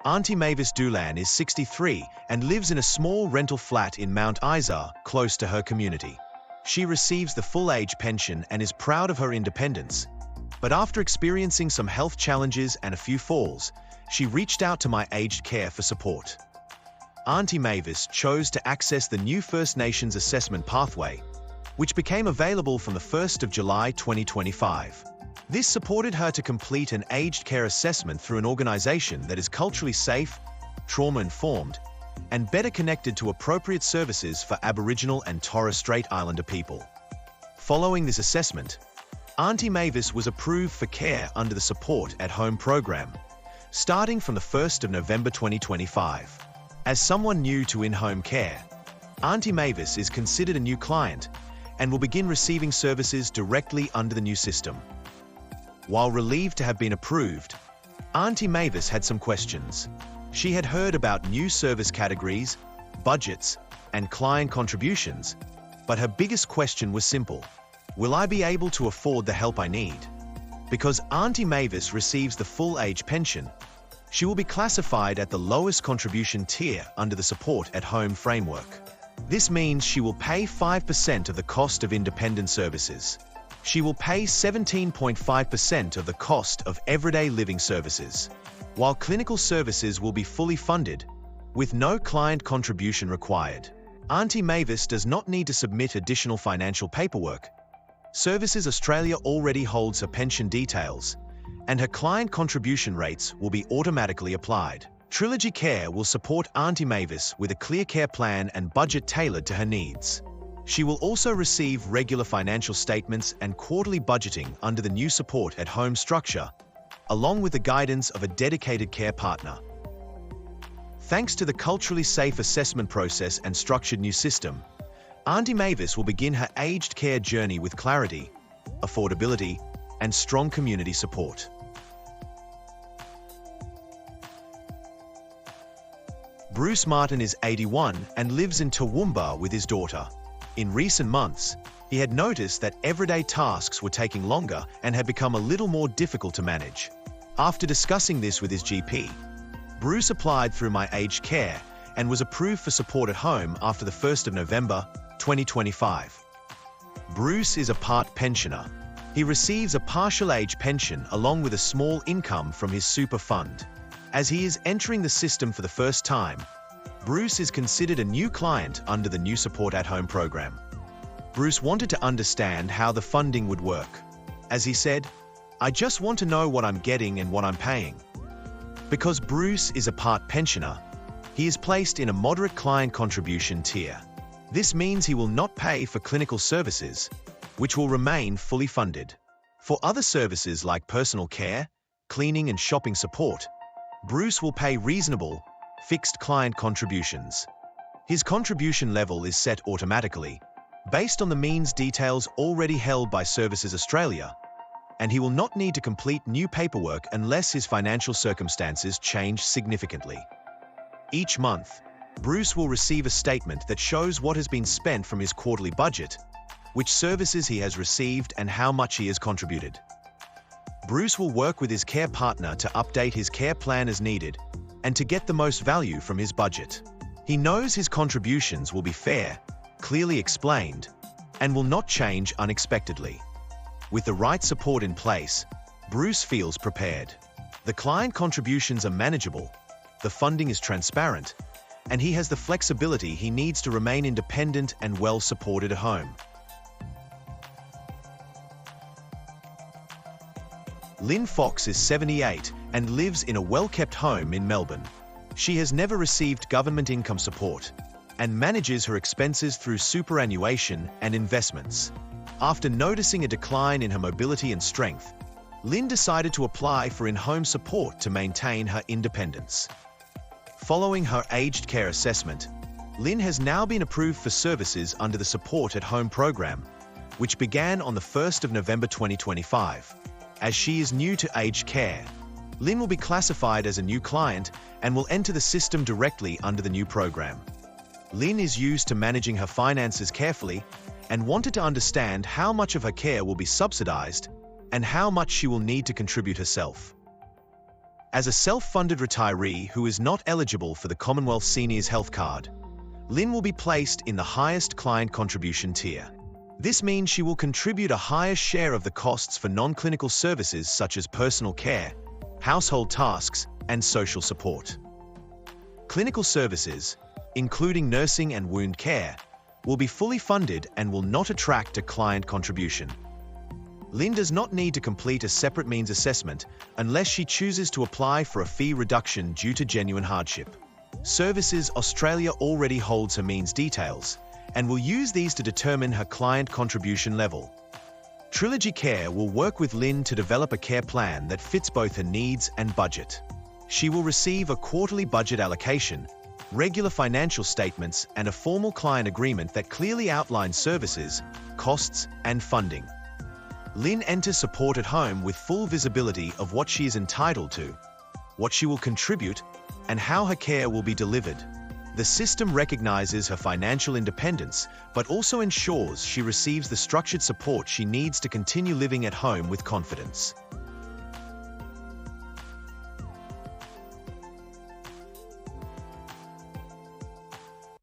Aunty Mavis is 63 and lives in a small rental flat in Mount Isa, close to her community. She receives the full-age pension and is proud of her independence. But after experiencing some health challenges and a few falls, she reached out to my aged care for support. Aunty Mavis chose to access the new First Nations assessment pathway, which became available from the 1st of July 2025. This supported her to complete an aged care assessment through an organization that is culturally safe, trauma-informed, and better connected to appropriate services for Aboriginal and Torres Strait Islander people. Following this assessment, Aunty Mavis was approved for care under the Support at Home program, starting from the 1st of November 2025. As someone new to in-home care, Aunty Mavis is considered a new client and will begin receiving services directly under the new system. While relieved to have been approved, Aunty Mavis had some questions. She had heard about new service categories, budgets, and client contributions, but her biggest question was simple: will I be able to afford the help I need? Because Aunty Mavis receives the full-age pension, she will be classified at the lowest contribution tier under the Support at Home framework. This means she will pay 5% of the cost of independent services. She will pay 17.5% of the cost of everyday living services, while clinical services will be fully funded, with no client contribution required. Aunty Mavis does not need to submit additional financial paperwork. Services Australia already holds her pension details, and her client contribution rates will be automatically applied. Trilogy Care will support Aunty Mavis with a clear care plan and budget tailored to her needs. She will also receive regular financial statements and quarterly budgeting under the new Support at Home structure, along with the guidance of a dedicated care partner. Thanks to the culturally safe assessment process and structured new system, Aunty Mavis will begin her aged care journey with clarity, affordability, and strong community support. Bruce Martin is 81 and lives in Toowoomba with his daughter. In recent months, he had noticed that everyday tasks were taking longer and had become a little more difficult to manage. After discussing this with his GP, Bruce applied through My Aged Care and was approved for support at home after the 1st of November 2025. Bruce is a part pensioner. He receives a partial age pension along with a small income from his super fund. As he is entering the system for the first time, Bruce is considered a new client under the new Support at Home program. Bruce wanted to understand how the funding would work. As he said, "I just want to know what I'm getting and what I'm paying." Because Bruce is a part pensioner, he is placed in a moderate client contribution tier. This means he will not pay for clinical services, which will remain fully funded. For other services like personal care, cleaning and shopping support, Bruce will pay reasonable, fixed client contributions. His contribution level is set automatically, based on the means details already held by Services Australia, and he will not need to complete new paperwork unless his financial circumstances change significantly. Each month, Bruce will receive a statement that shows what has been spent from his quarterly budget, which services he has received and how much he has contributed. Bruce will work with his care partner to update his care plan as needed and to get the most value from his budget. He knows his contributions will be fair, clearly explained, and will not change unexpectedly. With the right support in place, Bruce feels prepared. The client contributions are manageable, the funding is transparent, and he has the flexibility he needs to remain independent and well supported at home. Lynne Fox is 78 and lives in a well-kept home in Melbourne. She has never received government income support and manages her expenses through superannuation and investments. After noticing a decline in her mobility and strength, Lynne decided to apply for in-home support to maintain her independence. Following her aged care assessment, Lynne has now been approved for services under the Support at Home program, which began on the 1st of November 2025. As she is new to aged care, Lynne will be classified as a new client and will enter the system directly under the new program. Lynne is used to managing her finances carefully and wanted to understand how much of her care will be subsidized and how much she will need to contribute herself. As a self-funded retiree who is not eligible for the Commonwealth Seniors Health Card, Lynne will be placed in the highest client contribution tier. This means she will contribute a higher share of the costs for non-clinical services such as personal care, household tasks, and social support. Clinical services, including nursing and wound care, will be fully funded and will not attract a client contribution. Lynne does not need to complete a separate means assessment unless she chooses to apply for a fee reduction due to genuine hardship. Services Australia already holds her means details and will use these to determine her client contribution level. Trilogy Care will work with Lynne to develop a care plan that fits both her needs and budget. She will receive a quarterly budget allocation, regular financial statements, and a formal client agreement that clearly outlines services, costs, and funding. Lynne enters support at home with full visibility of what she is entitled to, what she will contribute, and how her care will be delivered. The system recognizes her financial independence, but also ensures she receives the structured support she needs to continue living at home with confidence.